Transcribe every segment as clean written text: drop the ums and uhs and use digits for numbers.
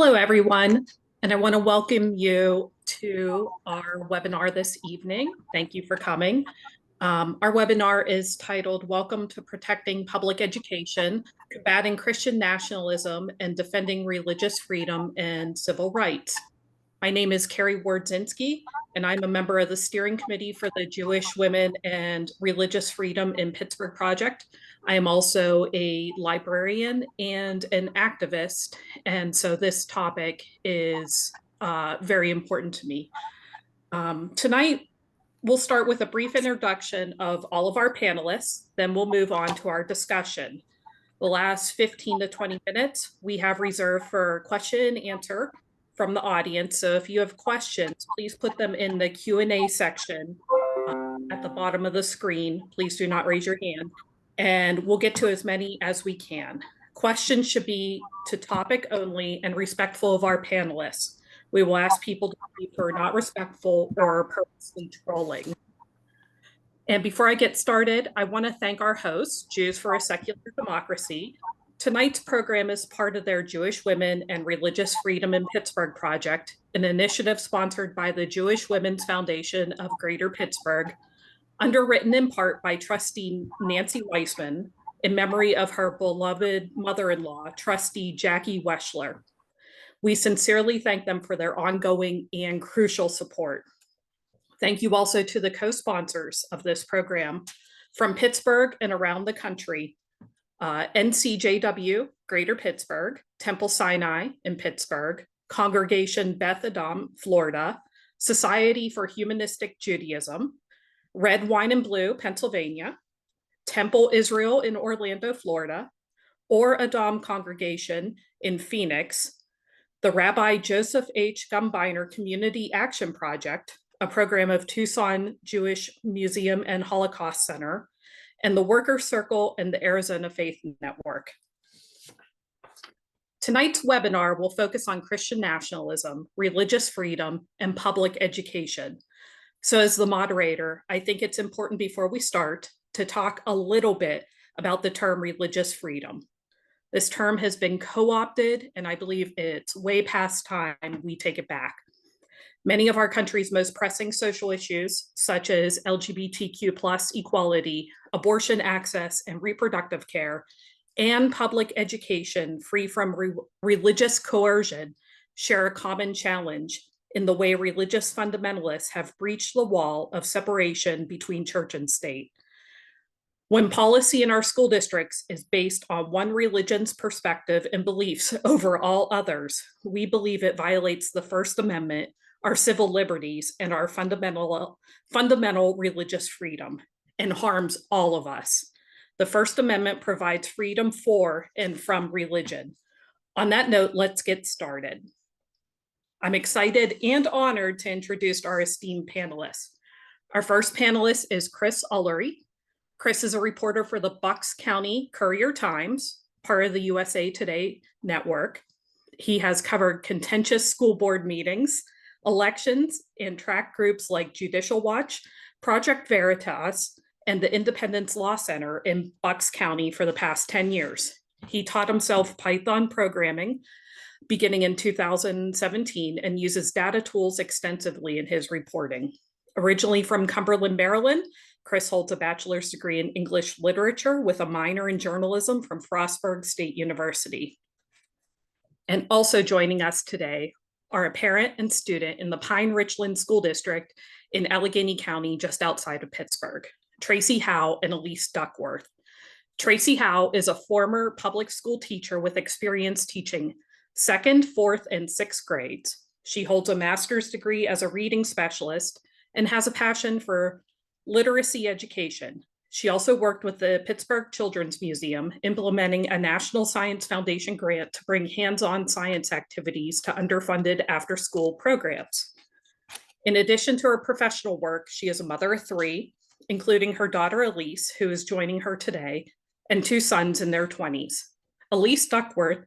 Hello, everyone, and I want to welcome you to our webinar this evening. Thank you for coming. Our webinar is titled Welcome to Protecting Public Education, Combating Christian Nationalism, and Defending Religious Freedom and Civil Rights. My name is Carrie Wardzinski, and I'm a member of the steering committee for the Jewish Women and Religious Freedom in Pittsburgh Project. I am also a librarian and an activist, and so this topic is very important to me. Tonight, we'll start with a brief introduction of all of our panelists, then we'll move on to our discussion. The last 15 to 20 minutes we have reserved for question and answer from the audience. So if you have questions, please put them in the Q&A section at the bottom of the screen. Please do not raise your hand, and we'll get to as many as we can. Questions should be to topic only and respectful of our panelists. We will ask people to be for not respectful or purposely trolling. And before I get started, I want to thank our hosts, Jews for a Secular Democracy. Tonight's program is part of their Jewish Women and Religious Freedom in Pittsburgh project, an initiative sponsored by the Jewish Women's Foundation of Greater Pittsburgh, underwritten in part by Trustee Nancy Weissman in memory of her beloved mother-in-law, Trustee Jackie Weschler. We sincerely thank them for their ongoing and crucial support. Thank you also to the co-sponsors of this program from Pittsburgh and around the country, NCJW, Greater Pittsburgh, Temple Sinai in Pittsburgh, Congregation Beth Adam, Florida, Society for Humanistic Judaism, Red, Wine, and Blue, Pennsylvania, Temple Israel in Orlando, Florida, Or Adam Congregation in Phoenix, the Rabbi Joseph H. Gumbiner Community Action Project, a program of Tucson Jewish Museum and Holocaust Center, and the Worker Circle and the Arizona Faith Network. Tonight's webinar will focus on Christian nationalism, religious freedom, and public education. So as the moderator, I think it's important before we start to talk a little bit about the term religious freedom. This term has been co-opted, and I believe it's way past time we take it back. Many of our country's most pressing social issues, such as LGBTQ+ equality, abortion access and reproductive care, and public education free from religious coercion, share a common challenge in the way religious fundamentalists have breached the wall of separation between church and state. When policy in our school districts is based on one religion's perspective and beliefs over all others, we believe it violates the First Amendment, our civil liberties, and our fundamental religious freedom, and harms all of us. The First Amendment provides freedom for and from religion. On that note, let's get started. I'm excited and honored to introduce our esteemed panelists. Our first panelist is Chris Ullery. Chris is a reporter for the Bucks County Courier Times, part of the USA Today network. He has covered contentious school board meetings, elections, and track groups like Judicial Watch, Project Veritas, and the Independence Law Center in Bucks County for the past 10 years. He taught himself Python programming beginning in 2017 and uses data tools extensively in his reporting. Originally from Cumberland, Maryland, Chris holds a bachelor's degree in English literature with a minor in journalism from Frostburg State University. And also joining us today are a parent and student in the Pine-Richland School District in Allegheny County, just outside of Pittsburgh, Tracy Howe and Elise Duckworth. Tracy Howe is a former public school teacher with experience teaching 2nd, 4th, and 6th grades. She holds a master's degree as a reading specialist and has a passion for literacy education. She also worked with the Pittsburgh Children's Museum, implementing a National Science Foundation grant to bring hands-on science activities to underfunded after-school programs. In addition to her professional work, she is a mother of 3, including her daughter Elise, who is joining her today, and 2 sons in their 20s. Elise Duckworth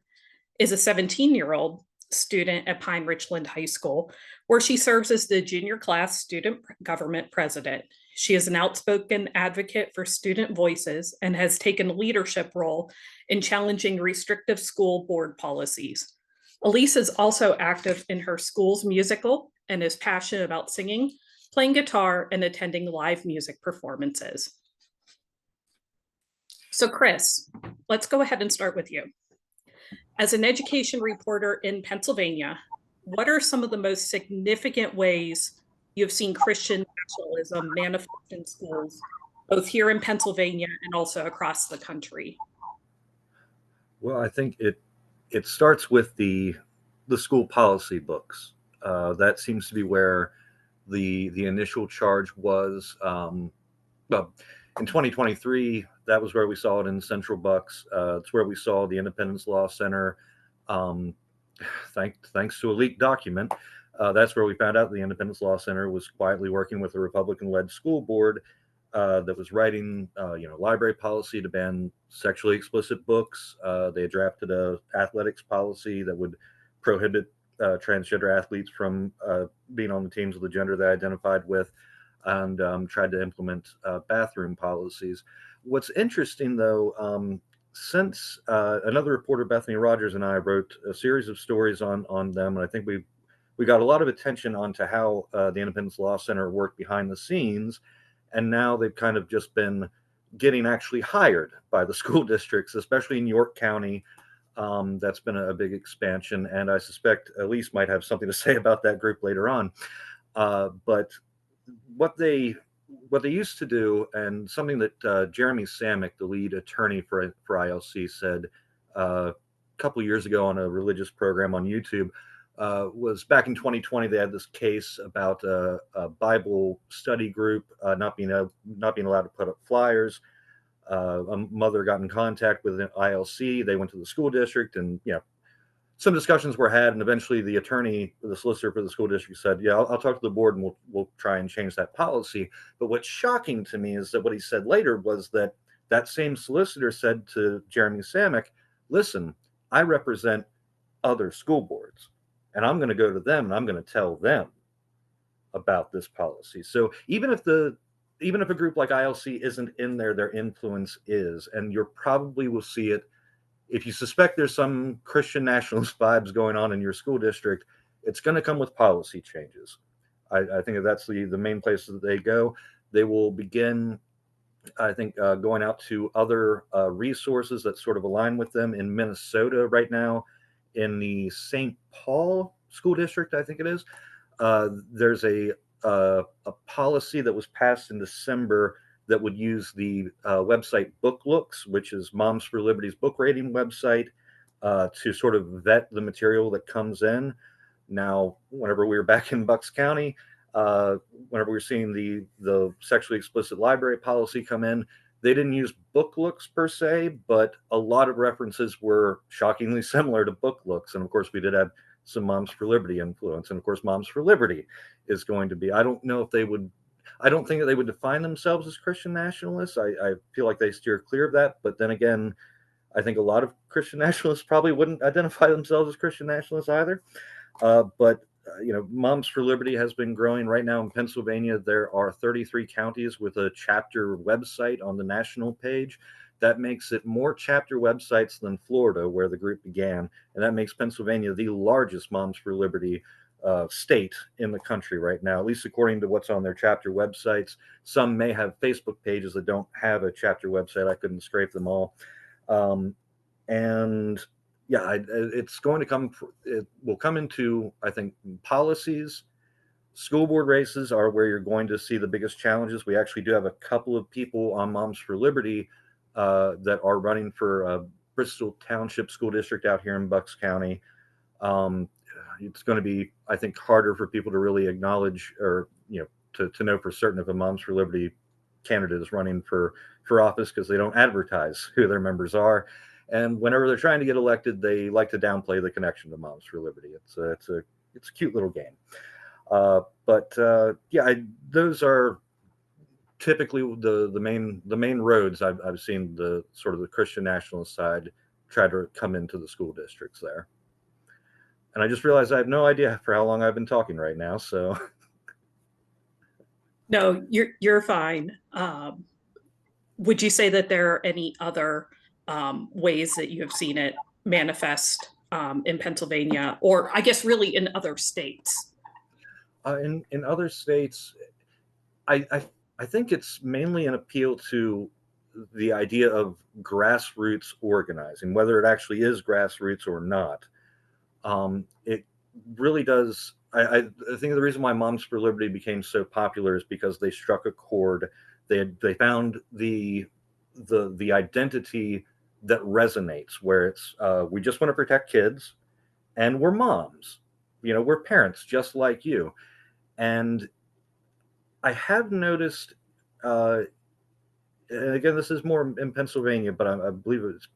is a 17-year-old student at Pine-Richland High School, where she serves as the junior class student government president. She is an outspoken advocate for student voices and has taken a leadership role in challenging restrictive school board policies. Elise is also active in her school's musical and is passionate about singing, playing guitar, and attending live music performances. So Chris, let's go ahead and start with you. As an education reporter in Pennsylvania, what are some of the most significant ways you've seen Christian nationalism manifest in schools, both here in Pennsylvania and also across the country? Well, I think it starts with the school policy books. That seems to be where the initial charge was. Well, in 2023, that was where we saw it in Central Bucks. It's where we saw the Independence Law Center. Um, thanks to a leaked document, that's where we found out the Independence Law Center was quietly working with a Republican-led school board that was writing, library policy to ban sexually explicit books. They had drafted a athletics policy that would prohibit transgender athletes from being on the teams of the gender they identified with, and tried to implement bathroom policies. What's interesting, though, since another reporter, Bethany Rogers, and I wrote a series of stories on them, and I think we got a lot of attention onto how the Independence Law Center worked behind the scenes, and now they've kind of just been getting actually hired by the school districts, especially in York County. That's been a big expansion, and I suspect Elise might have something to say about that group later on. But what they used to do, and something that Jeremy Samick, the lead attorney for ILC, said a couple of years ago on a religious program on YouTube, was back in 2020. They had this case about a Bible study group not being allowed to put up flyers. A mother got in contact with an ILC. They went to the school district, and some discussions were had, and eventually the attorney, the solicitor for the school district, said, "Yeah, I'll talk to the board, and we'll try and change that policy." But what's shocking to me is that what he said later was that that same solicitor said to Jeremy Samick, "Listen, I represent other school boards, and I'm going to go to them and I'm going to tell them about this policy." So even if a group like ILC isn't in there, their influence is, and you probably will see it. If you suspect there's some Christian nationalist vibes going on in your school district, it's going to come with policy changes. I think that's the main place that they go. They will begin, I think, going out to other resources that sort of align with them. In Minnesota right now, in the St. Paul School District, I think it is, there's a policy that was passed in December that would use the website BookLooks, which is Moms for Liberty's book rating website, to sort of vet the material that comes in. Now, whenever we were back in Bucks County, whenever we were seeing the sexually explicit library policy come in, they didn't use BookLooks per se, but a lot of references were shockingly similar to BookLooks. And of course, we did have some Moms for Liberty influence. And of course, Moms for Liberty is going to be, I don't think that they would define themselves as Christian nationalists. I feel like they steer clear of that. But then again, I think a lot of Christian nationalists probably wouldn't identify themselves as Christian nationalists either. But Moms for Liberty has been growing. Right now in Pennsylvania, there are 33 counties with a chapter website on the national page. That makes it more chapter websites than Florida, where the group began. And that makes Pennsylvania the largest Moms for Liberty state in the country right now, at least according to what's on their chapter websites. Some may have Facebook pages that don't have a chapter website. I couldn't scrape them all. And yeah, it's going to come, it will come into, I think, policies. School board races are where you're going to see the biggest challenges. We actually do have a couple of people on Moms for Liberty that are running for Bristol Township School District out here in Bucks County. It's going to be, I think, harder for people to really acknowledge, or to know for certain if a Moms for Liberty candidate is running for office, because they don't advertise who their members are. And whenever they're trying to get elected, they like to downplay the connection to Moms for Liberty. It's a cute little game. Those are typically the main roads I've seen the sort of the Christian nationalist side try to come into the school districts there. And I just realized I have no idea for how long I've been talking right now. So No, you're fine. Would you say that there are any other ways that you have seen it manifest in Pennsylvania, or I guess really in other states? In other states, I, I I think it's mainly an appeal to the idea of grassroots organizing, whether it actually is grassroots or not. It really does. I think the reason why Moms for Liberty became so popular is because they struck a chord. They found the identity that resonates, where it's we just want to protect kids, and we're moms. You know, we're parents just like you. And I have noticed, and again, this is more in Pennsylvania, but I believe it's.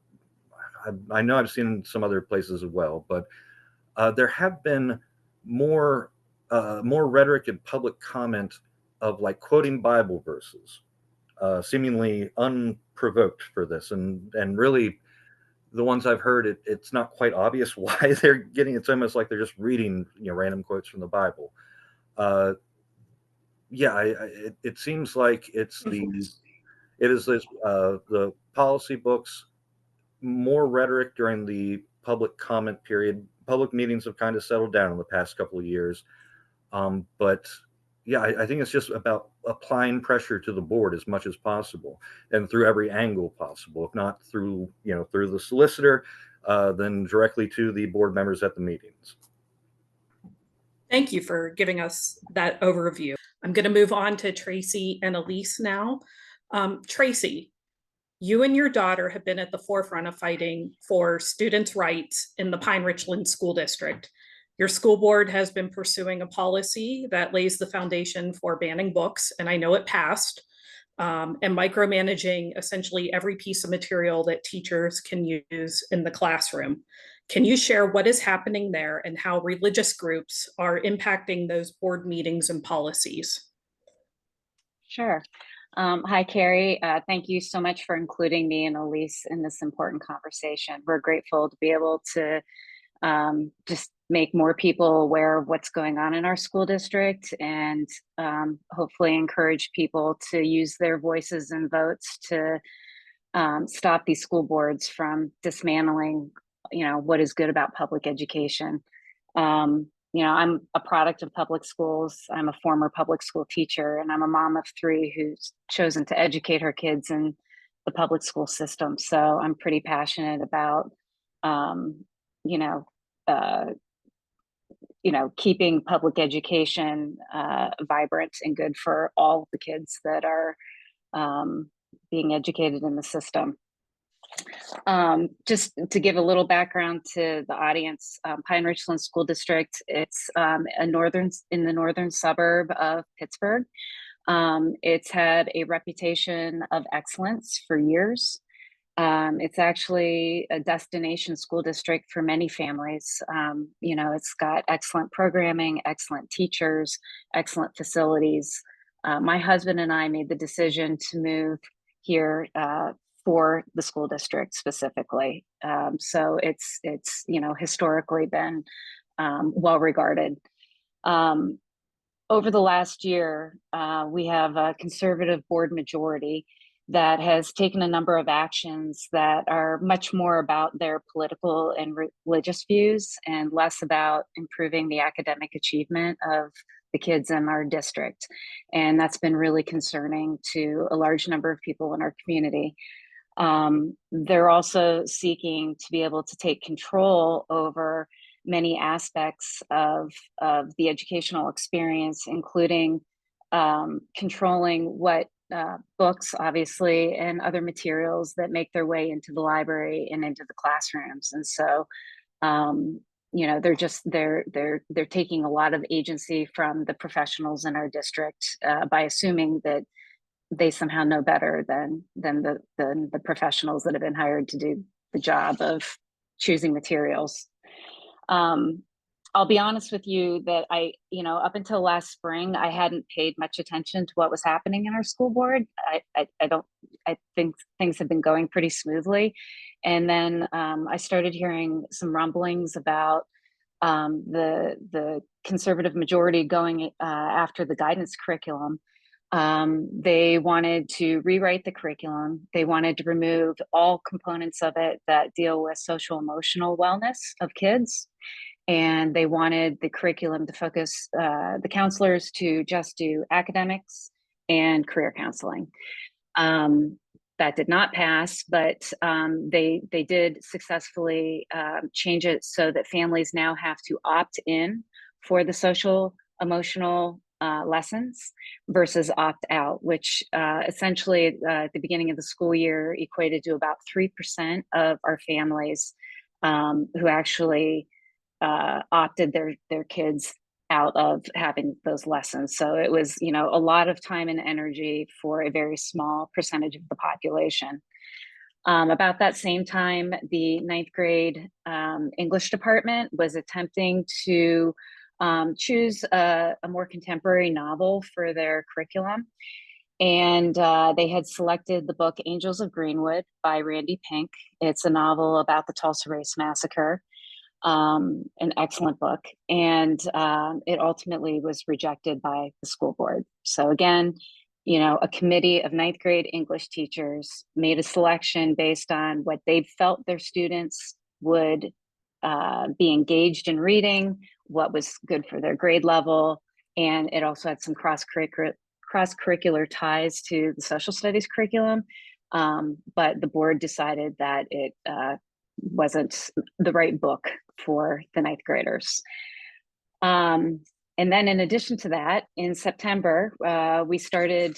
I know I've seen some other places as well, but there have been more rhetoric and public comment of like quoting Bible verses, seemingly unprovoked for this, and really the ones I've heard, it's not quite obvious why they're getting. It's almost like they're just reading random quotes from the Bible. Uh, yeah, it seems like it is this the policy books, more rhetoric during the public comment period. Public meetings have kind of settled down in the past couple of years. But yeah, I think it's just about applying pressure to the board as much as possible and through every angle possible. If not through, through the solicitor, then directly to the board members at the meetings. Thank you for giving us that overview. I'm going to move on to Tracy and Elise now. Tracy, you and your daughter have been at the forefront of fighting for students' rights in the Pine-Richland School District. Your school board has been pursuing a policy that lays the foundation for banning books, and I know it passed, and micromanaging essentially every piece of material that teachers can use in the classroom. Can you share what is happening there and how religious groups are impacting those board meetings and policies? Sure. Hi, Carrie. Thank you so much for including me and Elise in this important conversation. We're grateful to be able to just make more people aware of what's going on in our school district, and hopefully encourage people to use their voices and votes to stop these school boards from dismantling, what is good about public education. I'm a product of public schools. I'm a former public school teacher, and I'm a mom of 3 who's chosen to educate her kids in the public school system. So I'm pretty passionate about, you know, uh, keeping public education vibrant and good for all the kids that are being educated in the system. Just to give a little background to the audience, Pine-Richland School District, it's in the northern suburb of Pittsburgh. It's had a reputation of excellence for years. It's actually a destination school district for many families. It's got excellent programming, excellent teachers, excellent facilities. My husband and I made the decision to move here for the school district specifically. So it's historically been well regarded. Over the last year, we have a conservative board majority that has taken a number of actions that are much more about their political and religious views and less about improving the academic achievement of the kids in our district. And that's been really concerning to a large number of people in our community. They're also seeking to be able to take control over many aspects of the educational experience, including controlling what books, obviously, and other materials that make their way into the library and into the classrooms. And so, they're taking a lot of agency from the professionals in our district by assuming that they somehow know better than the professionals that have been hired to do the job of choosing materials. I'll be honest with you that up until last spring, I hadn't paid much attention to what was happening in our school board. I think things have been going pretty smoothly. And then I started hearing some rumblings about the conservative majority going after the guidance curriculum. They wanted to rewrite the curriculum. They wanted to remove all components of it that deal with social emotional wellness of kids. And they wanted the curriculum to focus the counselors to just do academics and career counseling. That did not pass, but they did successfully change it so that families now have to opt in for the social emotional lessons versus opt out, which essentially at the beginning of the school year equated to about 3% of our families who actually opted their kids out of having those lessons. So it was, you know, a lot of time and energy for a very small percentage of the population. About that same time, the ninth grade English department was attempting to choose a more contemporary novel for their curriculum. And they had selected the book Angels of Greenwood by Randy Pink. It's a novel about the Tulsa Race Massacre. An excellent book, and it ultimately was rejected by the school board. So again, you know, a committee of ninth grade English teachers made a selection based on what they felt their students would be engaged in reading, what was good for their grade level, and it also had some cross-curricular ties to the social studies curriculum. But the board decided that it wasn't the right book for the ninth graders. And then in addition to that, in September, we started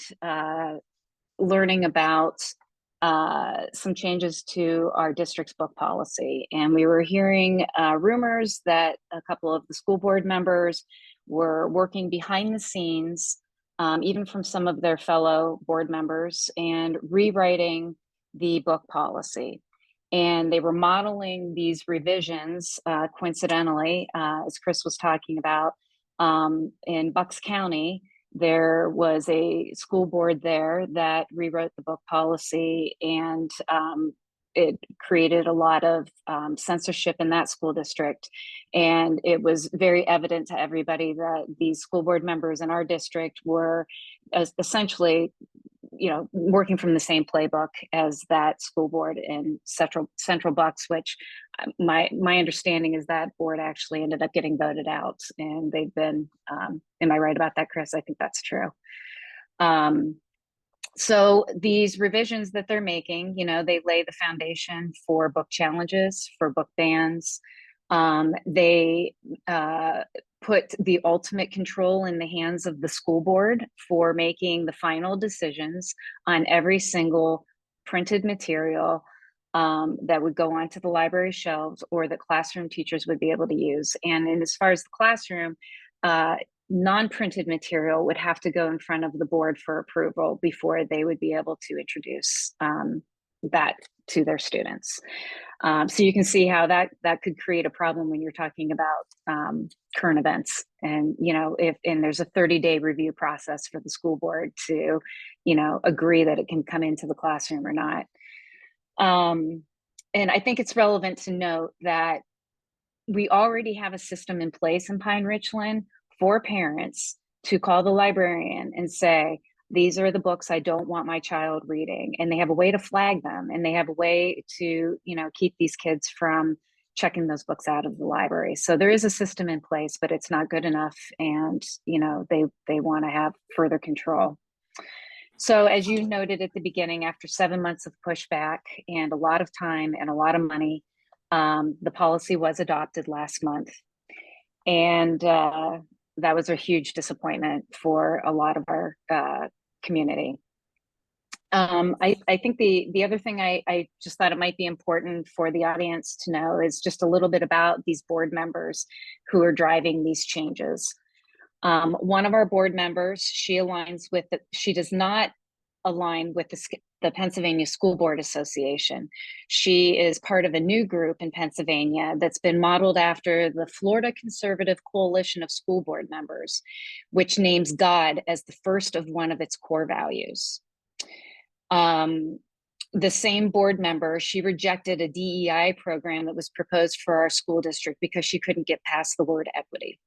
learning about some changes to our district's book policy. And we were hearing rumors that a couple of the school board members were working behind the scenes, even from some of their fellow board members, and rewriting the book policy. And they were modeling these revisions, coincidentally, as Chris was talking about, in Bucks County. There was a school board there that rewrote the book policy, and it created a lot of censorship in that school district. And it was very evident to everybody that these school board members in our district were essentially, you know, working from the same playbook as that school board in Central Bucks, which my understanding is that board actually ended up getting voted out, and they've been, am I right about that, Chris? I think that's true. So these revisions that they're making, you know, they lay the foundation for book challenges, for book bans. They put the ultimate control in the hands of the school board for making the final decisions on every single printed material that would go onto the library shelves or that classroom teachers would be able to use. And as far as the classroom, non-printed material would have to go in front of the board for approval before they would be able to introduce that to their students. So you can see how that could create a problem when you're talking about current events. And, you know, and there's a 30-day review process for the school board to, you know, agree that it can come into the classroom or not. And I think it's relevant to note that we already have a system in place in Pine-Richland for parents to call the librarian and say, these are the books I don't want my child reading. And they have a way to flag them, and they have a way to, you know, keep these kids from checking those books out of the library. So there is a system in place, but it's not good enough. And, you know, they want to have further control. So as you noted at the beginning, after 7 months of pushback and a lot of time and a lot of money, the policy was adopted last month. And that was a huge disappointment for a lot of our community. I think the other thing I just thought it might be important for the audience to know is just a little bit about these board members who are driving these changes. One of our board members, she does not align with the Pennsylvania School Board Association. She is part of a new group in Pennsylvania that's been modeled after the Florida Conservative Coalition of School Board Members, which names God as the first of one of its core values. The same board member, she rejected a DEI program that was proposed for our school district because she couldn't get past the word equity.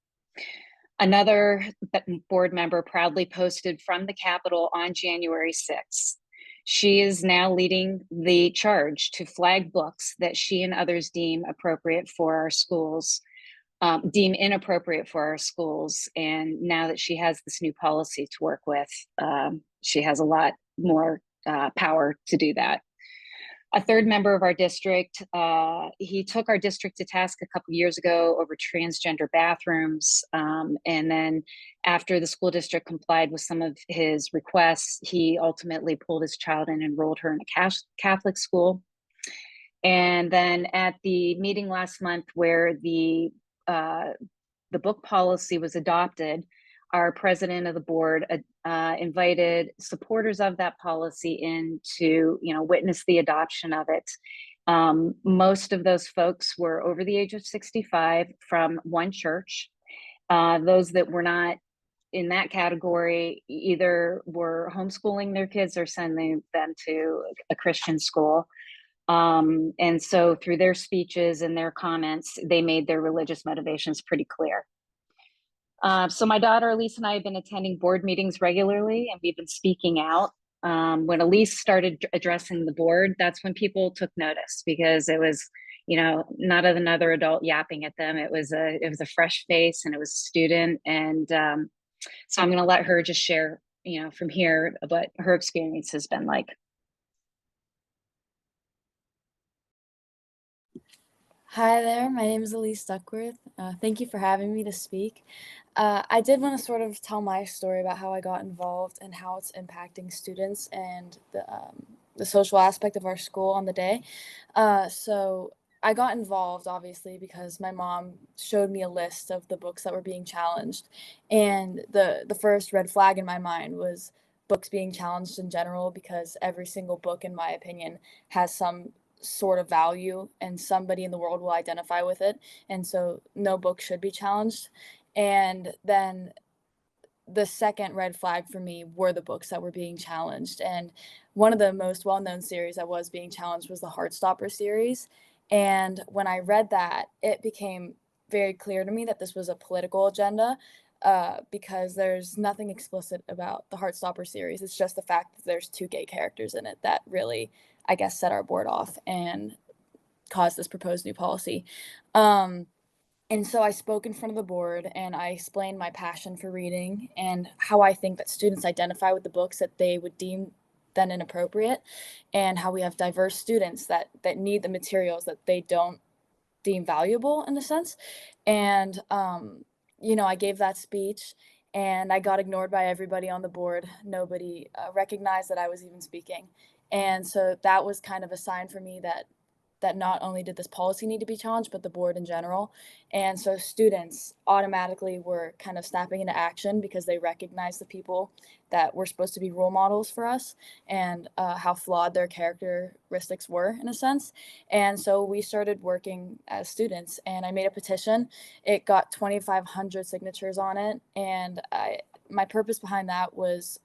Another board member proudly posted from the Capitol on January 6th. She is now leading the charge to flag books that she and others deem appropriate for our schools, deem inappropriate for our schools. And now that she has this new policy to work with, she has a lot more power to do that. A third member of our district, he took our district to task a couple of years ago over transgender bathrooms. And then after the school district complied with some of his requests, he ultimately pulled his child and enrolled her in a Catholic school. And then at the meeting last month where the book policy was adopted, our president of the board invited supporters of that policy in to, witness the adoption of it. Most of those folks were over the age of 65 from one church. Those that were not in that category either were homeschooling their kids or sending them to a Christian school. And so through their speeches and their comments, they made their religious motivations pretty clear. So my daughter Elise and I have been attending board meetings regularly, and we've been speaking out. When Elise started addressing the board, that's when people took notice, because it was, not another adult yapping at them. It was a fresh face, and it was a student. And so I'm going to let her just share, from here what her experience has been like. Hi there, my name is Elise Duckworth. Thank you for having me to speak. I did want to sort of tell my story about how I got involved and how it's impacting students and the social aspect of our school on the day. So I got involved, obviously, because my mom showed me a list of the books that were being challenged. And the first red flag in my mind was books being challenged in general, because every single book, in my opinion, has some sort of value and somebody in the world will identify with it. And so no book should be challenged. And then the second red flag for me were the books that were being challenged. And one of the most well-known series that was being challenged was the Heartstopper series. And when I read that, it became very clear to me that this was a political agenda, because there's nothing explicit about the Heartstopper series. It's just the fact that there's 2 gay characters in it that really, I guess, set our board off and caused this proposed new policy. And so I spoke in front of the board, and I explained my passion for reading and how I think that students identify with the books that they would deem then inappropriate, and how we have diverse students that need the materials that they don't deem valuable, in a sense. And I gave that speech, and I got ignored by everybody on the board. Nobody recognized that I was even speaking. And so that was kind of a sign for me that not only did this policy need to be challenged, but the board in general. And so students automatically were kind of snapping into action, because they recognized the people that were supposed to be role models for us, and how flawed their characteristics were, in a sense. And so we started working as students, and I made a petition. It got 2,500 signatures on it. And my purpose behind that was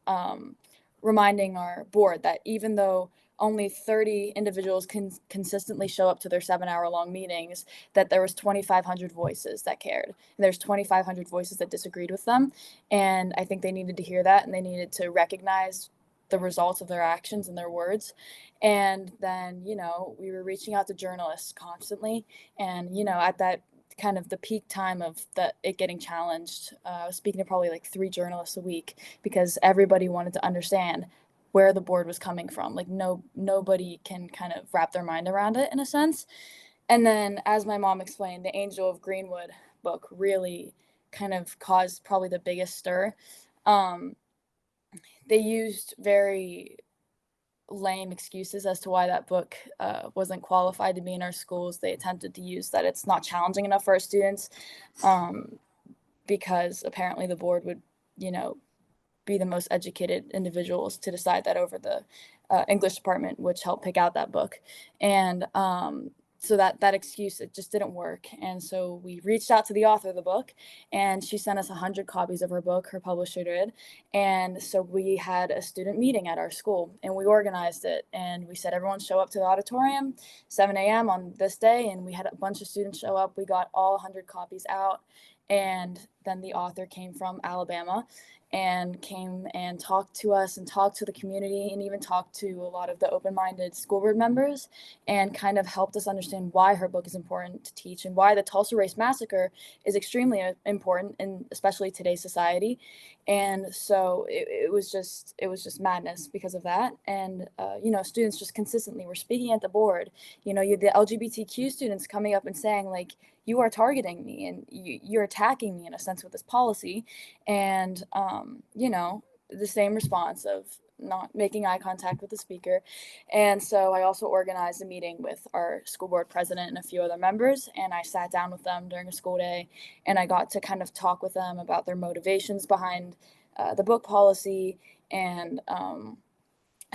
reminding our board that even though only 30 individuals can consistently show up to their 7-hour-long meetings, that there was 2,500 voices that cared. And there's 2,500 voices that disagreed with them. And I think they needed to hear that, and they needed to recognize the results of their actions and their words. And then, we were reaching out to journalists constantly. And, at that kind of the peak time of it getting challenged, I was speaking to probably like 3 journalists a week, because everybody wanted to understand where the board was coming from. Like nobody can kind of wrap their mind around it, in a sense. And then, as my mom explained, the Angel of Greenwood book really kind of caused probably the biggest stir. They used very lame excuses as to why that book wasn't qualified to be in our schools. They attempted to use that it's not challenging enough for our students, because apparently the board would, be the most educated individuals to decide that over the English department, which helped pick out that book. And so that excuse, it just didn't work. And so we reached out to the author of the book, and she sent us 100 copies of her book, her publisher did. And so we had a student meeting at our school, and we organized it, and we said everyone show up to the auditorium 7 a.m. on this day, and we had a bunch of students show up. We got all 100 copies out, And then the author came from Alabama and came and talked to us and talked to the community and even talked to a lot of the open-minded school board members and kind of helped us understand why her book is important to teach and why the Tulsa Race Massacre is extremely important in especially today's society. And so it was just madness because of that. And students just consistently were speaking at the board. You had the LGBTQ students coming up and saying, like, you are targeting me and you're attacking me in a sense with this policy. And the same response of not making eye contact with the speaker. And so I also organized a meeting with our school board president and a few other members, and I sat down with them during a school day, and I got to kind of talk with them about their motivations behind the book policy, and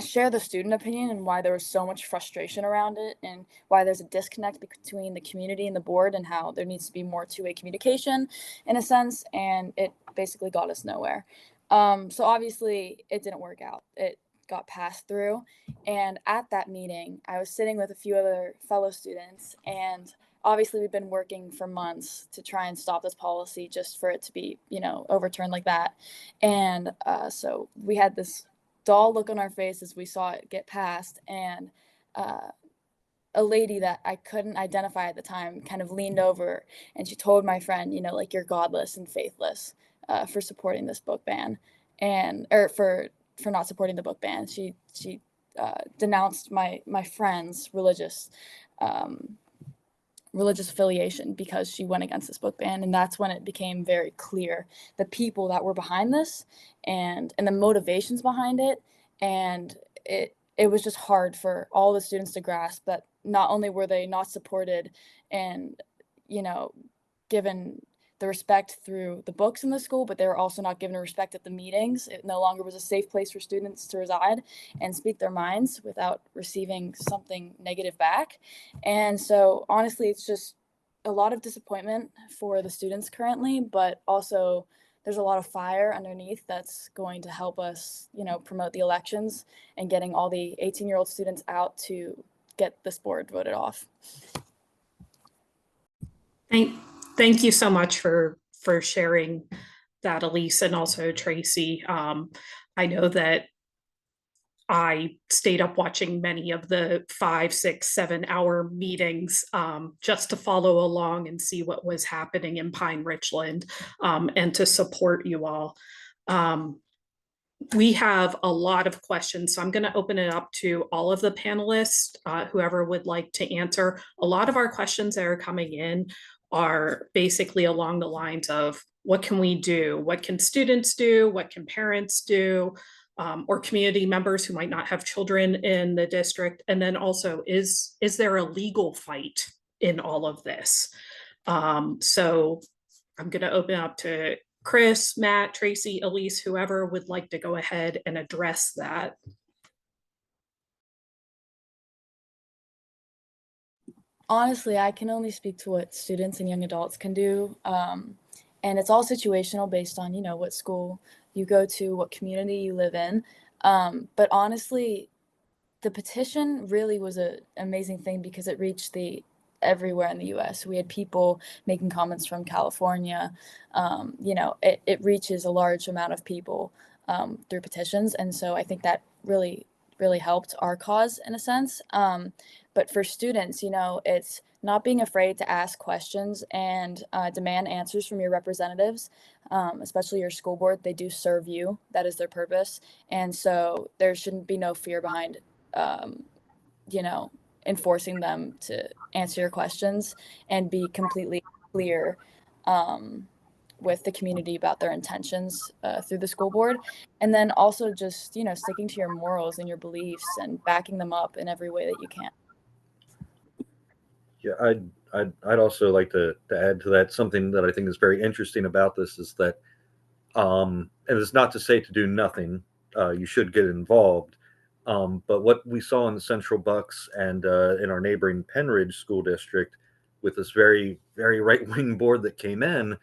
share the student opinion and why there was so much frustration around it and why there's a disconnect between the community and the board and how there needs to be more two-way communication in a sense. And it basically got us nowhere. So obviously it didn't work out. It got passed through. And at that meeting, I was sitting with a few other fellow students, and obviously we've been working for months to try and stop this policy just for it to be, overturned like that. And so we had this dull look on our face as we saw it get passed, and a lady that I couldn't identify at the time kind of leaned over and she told my friend, you're godless and faithless for supporting this book ban, or for not supporting the book ban. She denounced my friend's religious affiliation because she went against this book ban. And that's when it became very clear the people that were behind this and the motivations behind it. And it was just hard for all the students to grasp that not only were they not supported and, given the respect through the books in the school, but they were also not given a respect at the meetings. It no longer was a safe place for students to reside and speak their minds without receiving something negative back. And so honestly, it's just a lot of disappointment for the students currently, but also there's a lot of fire underneath that's going to help us, promote the elections and getting all the 18-year-old students out to get this board voted off. Thank you so much for sharing that, Elise, and also Tracy. I know that I stayed up watching many of the 5, 6, 7 hour meetings just to follow along and see what was happening in Pine-Richland and to support you all. We have a lot of questions, so I'm going to open it up to all of the panelists, whoever would like to answer. A lot of our questions that are coming in are basically along the lines of, what can we do? What can students do? What can parents do? Or community members who might not have children in the district? And then also, is there a legal fight in all of this? So I'm going to open up to Chris, Matt, Tracy, Elise, whoever would like to go ahead and address that. Honestly, I can only speak to what students and young adults can do. And it's all situational based on, what school you go to, what community you live in. But honestly, the petition really was an amazing thing because it reached everywhere in the U.S. We had people making comments from California. It reaches a large amount of people through petitions. And so I think that really, really helped our cause in a sense. But for students, it's not being afraid to ask questions and demand answers from your representatives, especially your school board. They do serve you. That is their purpose. And so there shouldn't be no fear behind, enforcing them to answer your questions and be completely clear with the community about their intentions through the school board. And then also just, sticking to your morals and your beliefs and backing them up in every way that you can. Yeah, I'd also like to add to that. Something that I think is very interesting about this is that, and it's not to say to do nothing. You should get involved. But what we saw in the Central Bucks and in our neighboring Pine-Ridge School District, with this very, very right-wing board that came in,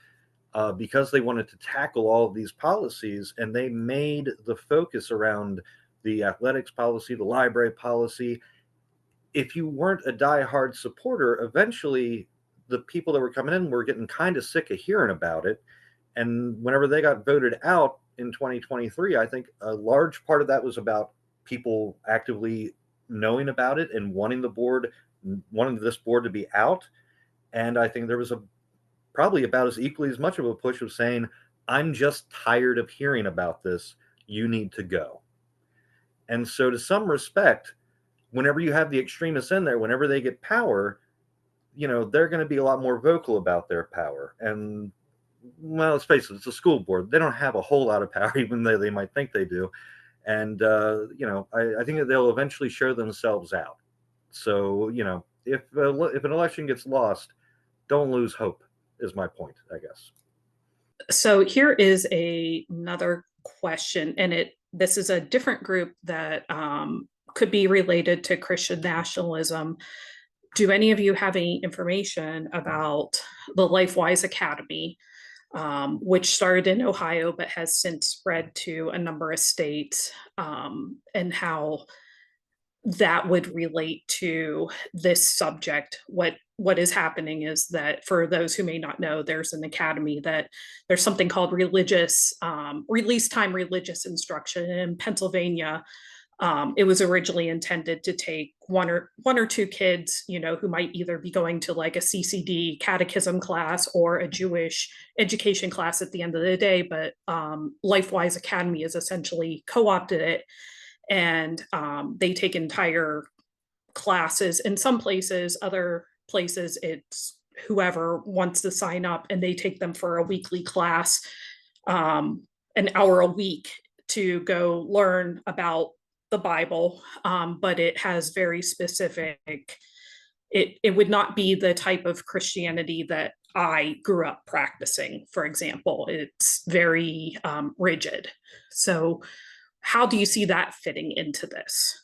because they wanted to tackle all of these policies, and they made the focus around the athletics policy, the library policy. If you weren't a diehard supporter, eventually the people that were coming in were getting kind of sick of hearing about it. And whenever they got voted out in 2023, I think a large part of that was about people actively knowing about it and wanting this board to be out. And I think there was probably about as equally as much of a push of saying, I'm just tired of hearing about this. You need to go. And so to some respect, whenever you have the extremists in there, whenever they get power, they're going to be a lot more vocal about their power. And well, let's face it, it's a school board. They don't have a whole lot of power, even though they might think they do. And, I think that they'll eventually show themselves out. So, if an election gets lost, don't lose hope is my point, I guess. So here is another question, and this is a different group that could be related to Christian nationalism. Do any of you have any information about the LifeWise Academy, which started in Ohio but has since spread to a number of states, and how that would relate to this subject? What is happening is that, for those who may not know, there's an academy there's something called release time religious instruction in Pennsylvania. It was originally intended to take one or two kids, who might either be going to like a CCD catechism class or a Jewish education class at the end of the day. But LifeWise Academy has essentially co-opted it, and they take entire classes. In some places, other places, it's whoever wants to sign up, and they take them for a weekly class, an hour a week, to go learn about the Bible. But it has very specific, it would not be the type of Christianity that I grew up practicing, for example. It's very rigid. So how do you see that fitting into this?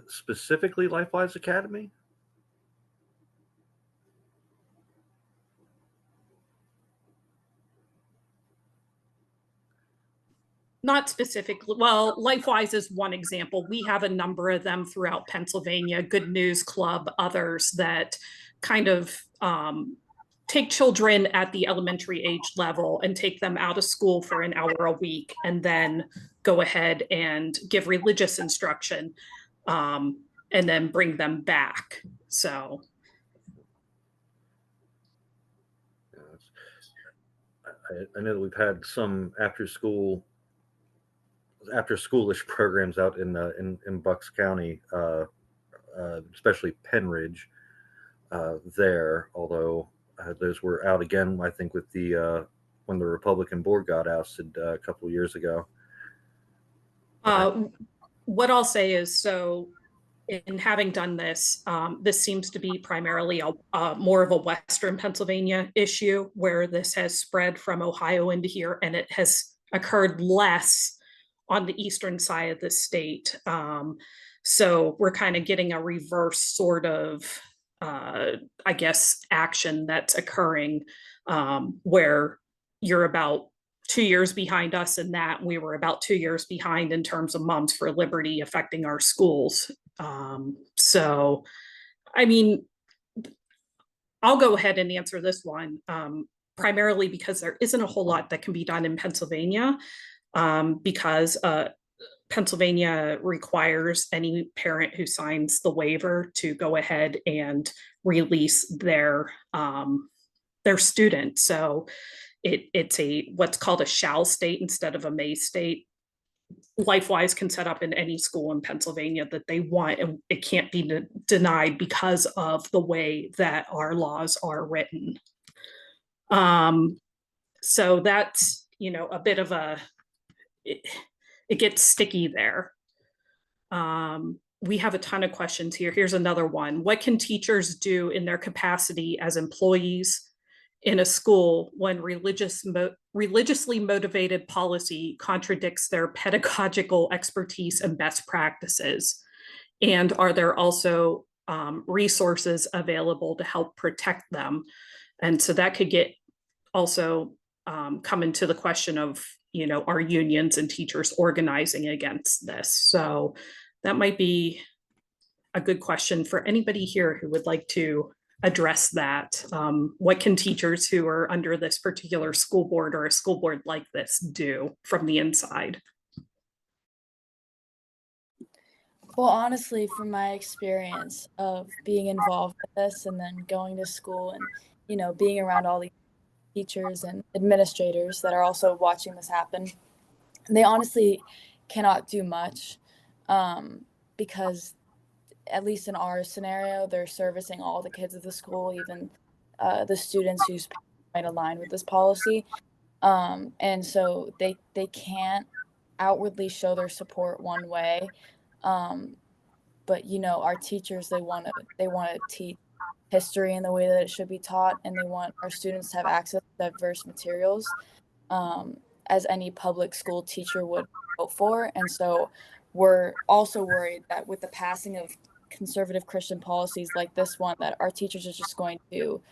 Specifically LifeWise Academy? Not specifically. Well, LifeWise is one example. We have a number of them throughout Pennsylvania, Good News Club, others that kind of take children at the elementary age level and take them out of school for an hour a week, and then go ahead and give religious instruction, and then bring them back. So I know that we've had some after schoolish programs out in Bucks County, especially Penridge there, although those were out again, I think, with when the Republican board got ousted a couple of years ago. What I'll say is, so in having done this, this seems to be primarily more of a Western Pennsylvania issue, where this has spread from Ohio into here, and it has occurred less on the eastern side of the state. So we're kind of getting a reverse sort of, I guess, action that's occurring, where you're about 2 years behind us in that. We were about 2 years behind in terms of Moms for Liberty affecting our schools. So, I mean, I'll go ahead and answer this one, primarily because there isn't a whole lot that can be done in Pennsylvania, because Pennsylvania requires any parent who signs the waiver to go ahead and release their student. So it's what's called a shall state instead of a may state. LifeWise can set up in any school in Pennsylvania that they want, and it can't be denied because of the way that our laws are written. So that's, a bit of it gets sticky there. We have a ton of questions here. Here's another one. What can teachers do in their capacity as employees, in a school when religiously motivated policy contradicts their pedagogical expertise and best practices? And are there also resources available to help protect them? And so that could get also come into the question of, are unions and teachers organizing against this? So that might be a good question for anybody here who would like to address that. What can teachers who are under this particular school board or a school board like this do from the inside? Well, honestly, from my experience of being involved with this and then going to school and, being around all these teachers and administrators that are also watching this happen, they honestly cannot do much because at least in our scenario, they're servicing all the kids of the school, even the students whose might align with this policy. And so they can't outwardly show their support one way. But our teachers, they want to teach history in the way that it should be taught, and they want our students to have access to diverse materials, as any public school teacher would vote for. And so we're also worried that with the passing of conservative Christian policies like this one, that our teachers are just going to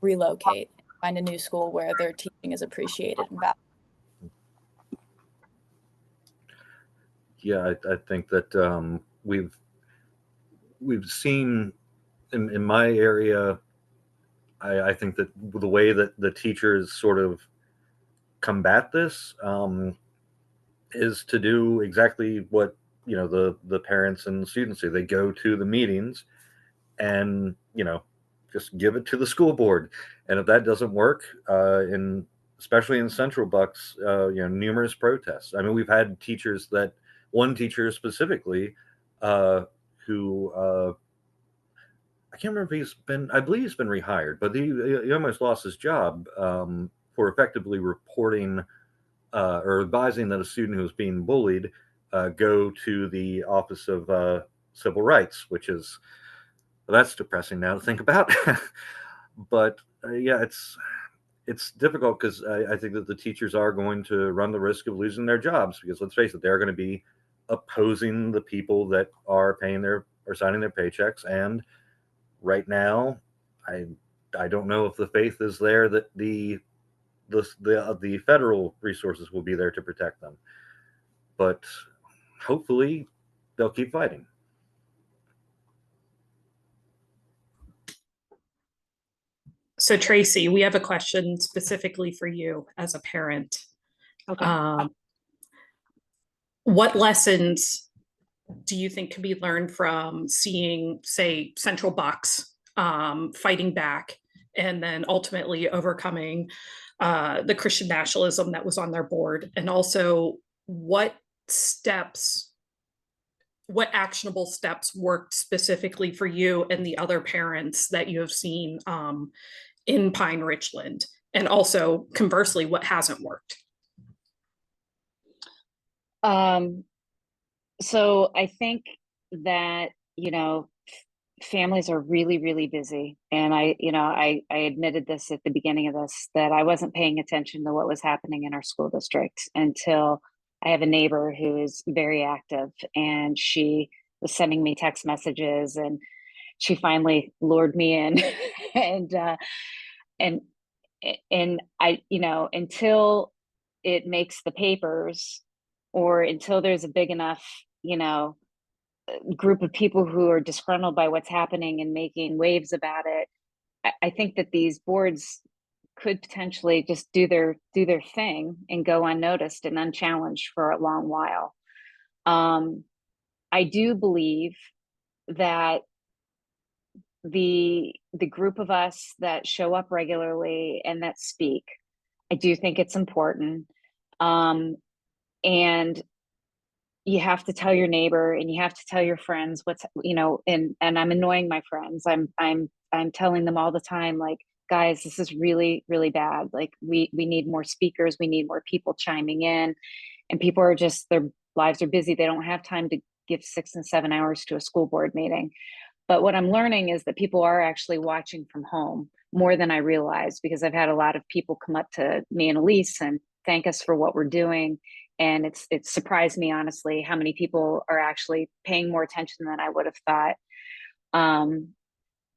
relocate, find a new school where their teaching is appreciated and valued. Yeah, I think that we've seen in my area. I think that the way that the teachers sort of combat this is to do exactly what the parents and students do. They go to the meetings and just give it to the school board, and if that doesn't work, especially in Central Bucks, numerous protests. I mean, we've had teachers one teacher specifically who I can't remember if I believe he's been rehired, but he almost lost his job for effectively reporting or advising that a student who was being bullied go to the Office of Civil Rights, which is, that's depressing now to think about. But yeah, it's difficult because I think that the teachers are going to run the risk of losing their jobs, because let's face it, they're going to be opposing the people that are paying or signing their paychecks. And right now, I don't know if the faith is there that the federal resources will be there to protect them, but hopefully they'll keep fighting. So Tracy, we have a question specifically for you as a parent. Okay. What lessons do you think can be learned from seeing, say, Central Bucks fighting back and then ultimately overcoming the Christian nationalism that was on their board? And also, what actionable steps worked specifically for you and the other parents that you have seen in Pine-Richland? And also, conversely, what hasn't worked? So I think that, families are really, really busy. And I admitted this at the beginning of this, that I wasn't paying attention to what was happening in our school district until I have a neighbor who is very active, and she was sending me text messages, and she finally lured me in. and I, until it makes the papers, or until there's a big enough, group of people who are disgruntled by what's happening and making waves about it, I think that these boards could potentially just do their thing and go unnoticed and unchallenged for a long while. I do believe that the group of us that show up regularly and that speak, I do think it's important. And you have to tell your neighbor, and you have to tell your friends what's, and I'm annoying my friends. I'm telling them all the time, like, guys, this is really, really bad. Like, we need more speakers. We need more people chiming in, and people are just, their lives are busy. They don't have time to give 6 and 7 hours to a school board meeting. But what I'm learning is that people are actually watching from home. more than I realized, because I've had a lot of people come up to me and Elise and thank us for what we're doing. And it's surprised me, honestly, how many people are actually paying more attention than I would have thought.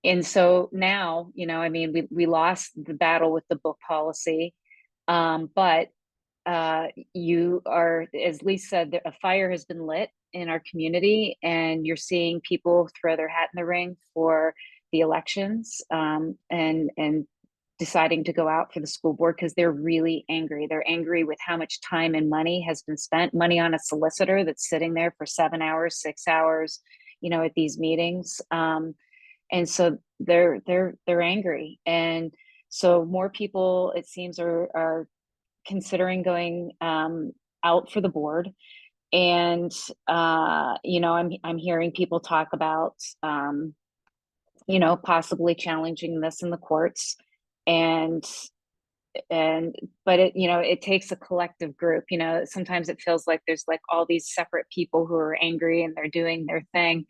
And so now, you know, I mean, we lost the battle with the book policy, but you are, as Lisa said, a fire has been lit in our community, and you're seeing people throw their hat in the ring for the elections, and deciding to go out for the school board because they're really angry. They're angry with how much time and money has been spent, money on a solicitor that's sitting there for 7 hours, 6 hours, you know, at these meetings. And so they're angry. And so more people, it seems, are considering going out for the board. And you know, I'm hearing people talk about you know, possibly challenging this in the courts. And but it, you know, it takes a collective group. You know, sometimes it feels like there's like all these separate people who are angry and they're doing their thing.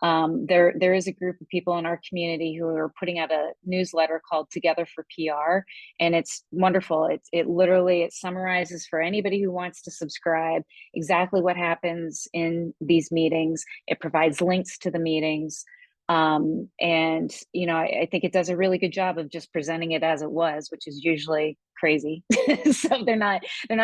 There is a group of people in our community who are putting out a newsletter called Together for PR, and it's wonderful. It literally, it summarizes for anybody who wants to subscribe exactly what happens in these meetings. It provides links to the meetings. And you know, I think it does a really good job of just presenting it as it was, which is usually crazy. So they're not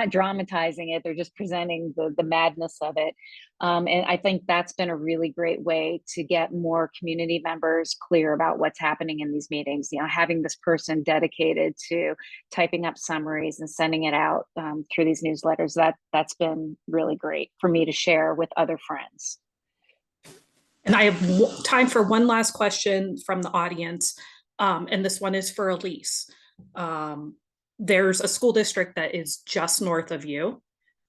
dramatizing it, they're just presenting the madness of it. And I think that's been a really great way to get more community members clear about what's happening in these meetings. You know, having this person dedicated to typing up summaries and sending it out through these newsletters, that's been really great for me to share with other friends. And I have time for one last question from the audience. And this one is for Elise. There's a school district that is just north of you,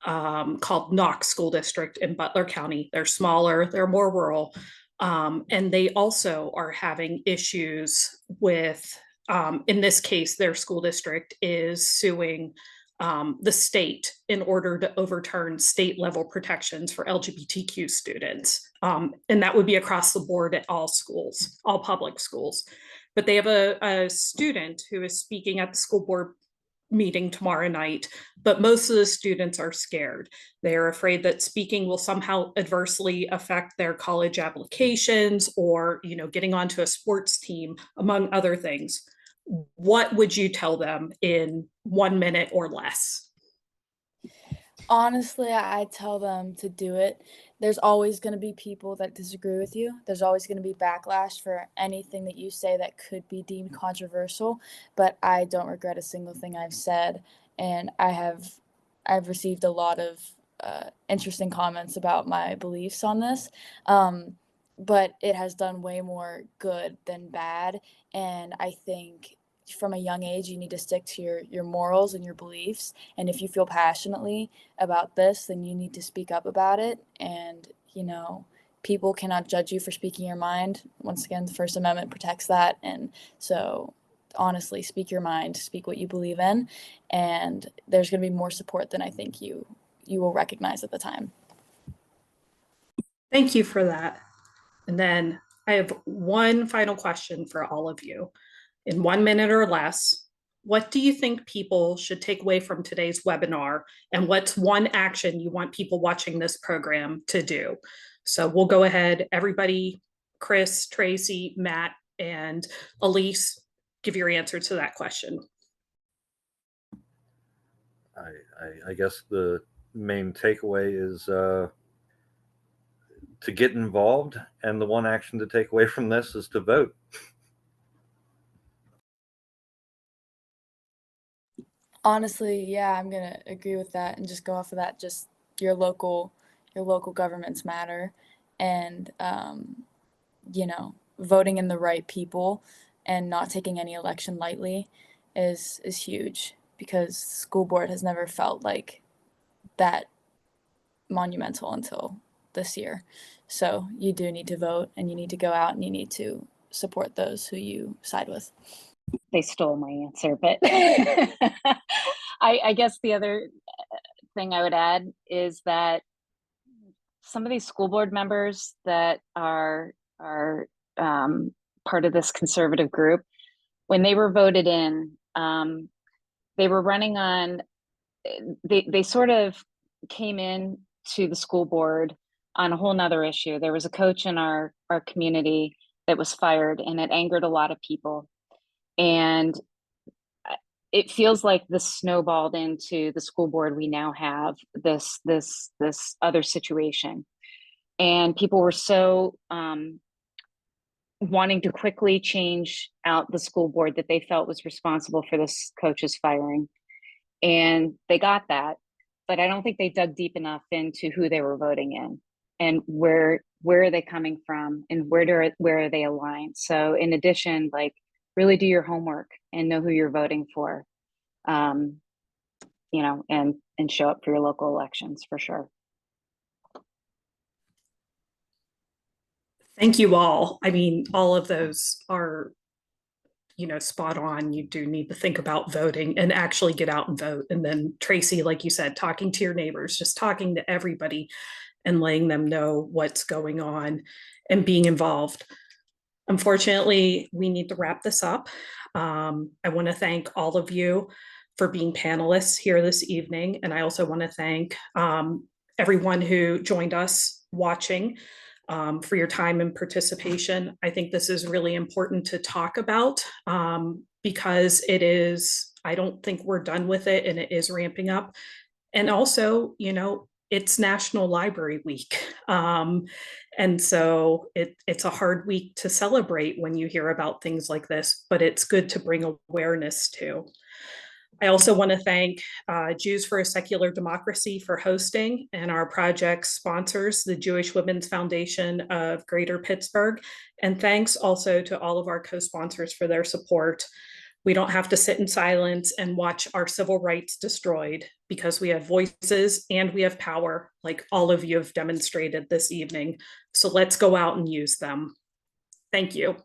called Knox School District in Butler County. They're smaller, they're more rural. And they also are having issues with, in this case, their school district is suing the state in order to overturn state level protections for LGBTQ students. And that would be across the board at all schools, all public schools. But they have a student who is speaking at the school board meeting tomorrow night, but most of the students are scared. They are afraid that speaking will somehow adversely affect their college applications or, you know, getting onto a sports team, among other things. What would you tell them in 1 minute or less? Honestly, I tell them to do it. There's always going to be people that disagree with you. There's always going to be backlash for anything that you say that could be deemed controversial, but I don't regret a single thing I've said, and I've received a lot of interesting comments about my beliefs on this. But it has done way more good than bad, and I think from a young age you need to stick to your morals and your beliefs, and if you feel passionately about this, then you need to speak up about it. And you know, people cannot judge you for speaking your mind. Once again, the First Amendment protects that, and so honestly, speak your mind, speak what you believe in, and there's going to be more support than I think you will recognize at the time. Thank you for that. And then I have one final question for all of you. In 1 minute or less, what do you think people should take away from today's webinar? And what's one action you want people watching this program to do? So we'll go ahead, everybody, Chris, Tracy, Matt, and Elise, give your answer to that question. I guess the main takeaway is to get involved, and the one action to take away from this is to vote. Honestly, yeah, I'm gonna agree with that and just go off of that. Just your local governments matter, and you know, voting in the right people and not taking any election lightly is huge, because the school board has never felt like that monumental until this year. So you do need to vote, and you need to go out, and you need to support those who you side with. They stole my answer, but I guess the other thing I would add is that some of these school board members that are part of this conservative group, when they were voted in, they were running on, they sort of came in to the school board on a whole nother issue. There was a coach in our community that was fired, and it angered a lot of people. And it feels like this snowballed into the school board. We now have this other situation, and people were so wanting to quickly change out the school board that they felt was responsible for this coach's firing. And they got that, but I don't think they dug deep enough into who they were voting in and where are they coming from and where are they aligned. So in addition, like, really do your homework and know who you're voting for, you know, and show up for your local elections for sure. Thank you all. I mean, all of those are, you know, spot on. You do need to think about voting and actually get out and vote. And then Tracy, like you said, talking to your neighbors, just talking to everybody and letting them know what's going on and being involved. Unfortunately, we need to wrap this up. I want to thank all of you for being panelists here this evening. And I also want to thank everyone who joined us watching for your time and participation. I think this is really important to talk about because it is, I don't think we're done with it, and it is ramping up. And also, you know, it's National Library Week. And so it's a hard week to celebrate when you hear about things like this, but it's good to bring awareness to. I also want to thank Jews for a Secular Democracy for hosting, and our project sponsors, the Jewish Women's Foundation of Greater Pittsburgh. And thanks also to all of our co-sponsors for their support. We don't have to sit in silence and watch our civil rights destroyed, because we have voices and we have power, like all of you have demonstrated this evening. So let's go out and use them. Thank you.